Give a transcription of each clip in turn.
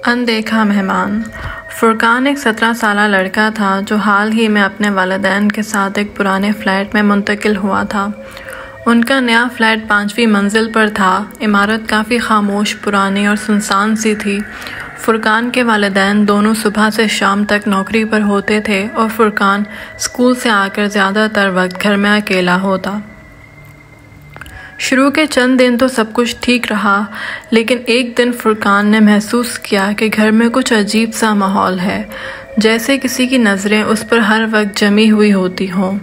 اندیکھا مہمان۔ فرقان ایک 17 سالہ لڑکا تھا جو حال ہی میں اپنے والدین کے ساتھ ایک پرانے فلیٹ میں منتقل ہوا تھا۔ ان کا نیا فلیٹ 5ویں منزل پر تھا۔ عمارت کافی خاموش، پرانی اور سنسان سی تھی۔ فرقان کے والدین دونوں صبح سے شام تک نوکری پر ہوتے تھے اور فرقان اسکول سے آ کر زیادہ تر وقت گھر میں اکیلا ہوتا۔ شروع کے چند دن تو سب کچھ ٹھیک رہا، لیکن ایک دن فرقان نے محسوس کیا کہ گھر میں کچھ عجیب سا ماحول ہے، جیسے کسی کی نظریں اس پر ہر وقت جمی ہوئی ہوتی ہوں۔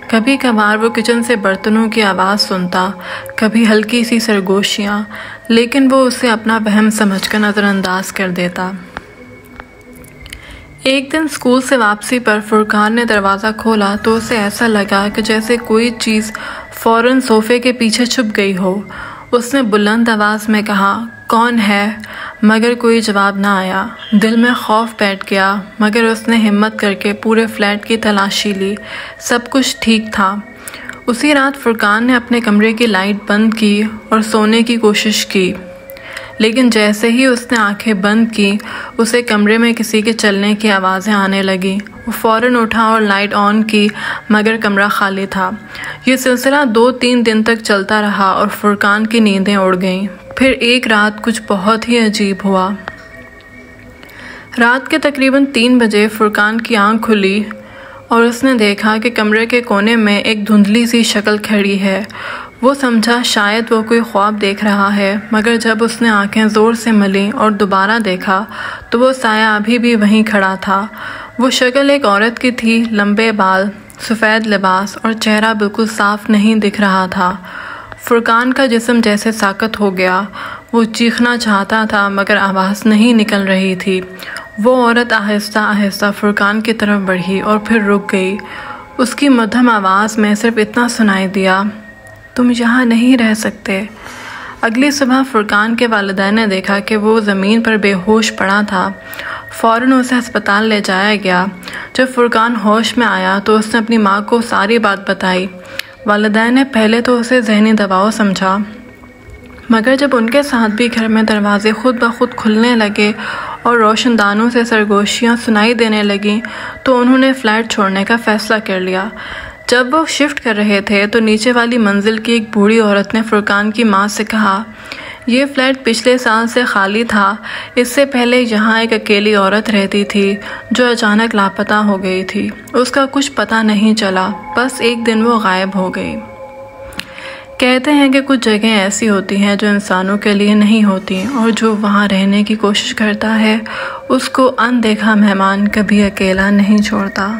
کبھی کبھار وہ کچن سے برتنوں کی آواز سنتا، کبھی ہلکی سی سرگوشیاں، لیکن وہ اسے اپنا وہم سمجھ کر نظر انداز کر دیتا۔ ایک دن اسکول سے واپسی پر فرقان نے دروازہ کھولا تو اسے ایسا لگا کہ جیسے کوئی چیز فوراً صوفے کے پیچھے چھپ گئی ہو۔ اس نے بلند آواز میں کہا، "کون ہے؟" مگر کوئی جواب نہ آیا۔ دل میں خوف بیٹھ گیا، مگر اس نے ہمت کر کے پورے فلیٹ کی تلاشی لی۔ سب کچھ ٹھیک تھا۔ اسی رات فرقان نے اپنے کمرے کی لائٹ بند کی اور سونے کی کوشش کی، لیکن جیسے ہی اس نے آنکھیں بند کی، اسے کمرے میں کسی کے چلنے کی آوازیں آنے لگیں۔ وہ فوراً اٹھا اور لائٹ آن کی، مگر کمرہ خالی تھا۔ یہ سلسلہ 2-3 دن تک چلتا رہا اور فرقان کی نیندیں اڑ گئیں۔ پھر ایک رات کچھ بہت ہی عجیب ہوا۔ رات کے تقریباً 3 بجے فرقان کی آنکھ کھلی اور اس نے دیکھا کہ کمرے کے کونے میں ایک دھندلی سی شکل کھڑی ہے۔ وہ سمجھا شاید وہ کوئی خواب دیکھ رہا ہے، مگر جب اس نے آنکھیں زور سے ملیں اور دوبارہ دیکھا تو وہ سایہ ابھی بھی وہیں کھڑا تھا۔ وہ شکل ایک عورت کی تھی، لمبے بال، سفید لباس اور چہرہ بالکل صاف نہیں دکھ رہا تھا۔ فرقان کا جسم جیسے ساکت ہو گیا۔ وہ چیخنا چاہتا تھا مگر آواز نہیں نکل رہی تھی۔ وہ عورت آہستہ آہستہ فرقان کی طرف بڑھی اور پھر رک گئی۔ اس کی مدھم آواز میں صرف اتنا سنائی دیا، "تم یہاں نہیں رہ سکتے۔" اگلی صبح فرقان کے والدین نے دیکھا کہ وہ زمین پر بے ہوش پڑا تھا۔ فوراً اسے ہسپتال لے جایا گیا۔ جب فرقان ہوش میں آیا تو اس نے اپنی ماں کو ساری بات بتائی۔ والدین نے پہلے تو اسے ذہنی دباؤ سمجھا، مگر جب ان کے ساتھ بھی گھر میں دروازے خود بخود کھلنے لگے اور روشن دانوں سے سرگوشیاں سنائی دینے لگیں تو انہوں نے فلیٹ چھوڑنے کا فیصلہ کر لیا۔ جب وہ شفٹ کر رہے تھے تو نیچے والی منزل کی ایک بوڑھی عورت نے فرقان کی ماں سے کہا، "یہ فلیٹ پچھلے سال سے خالی تھا۔ اس سے پہلے یہاں ایک اکیلی عورت رہتی تھی جو اچانک لاپتہ ہو گئی تھی۔ اس کا کچھ پتہ نہیں چلا، بس ایک دن وہ غائب ہو گئی۔" کہتے ہیں کہ کچھ جگہیں ایسی ہوتی ہیں جو انسانوں کے لیے نہیں ہوتی، اور جو وہاں رہنے کی کوشش کرتا ہے اس کو اندیکھا مہمان کبھی اکیلا نہیں چھوڑتا۔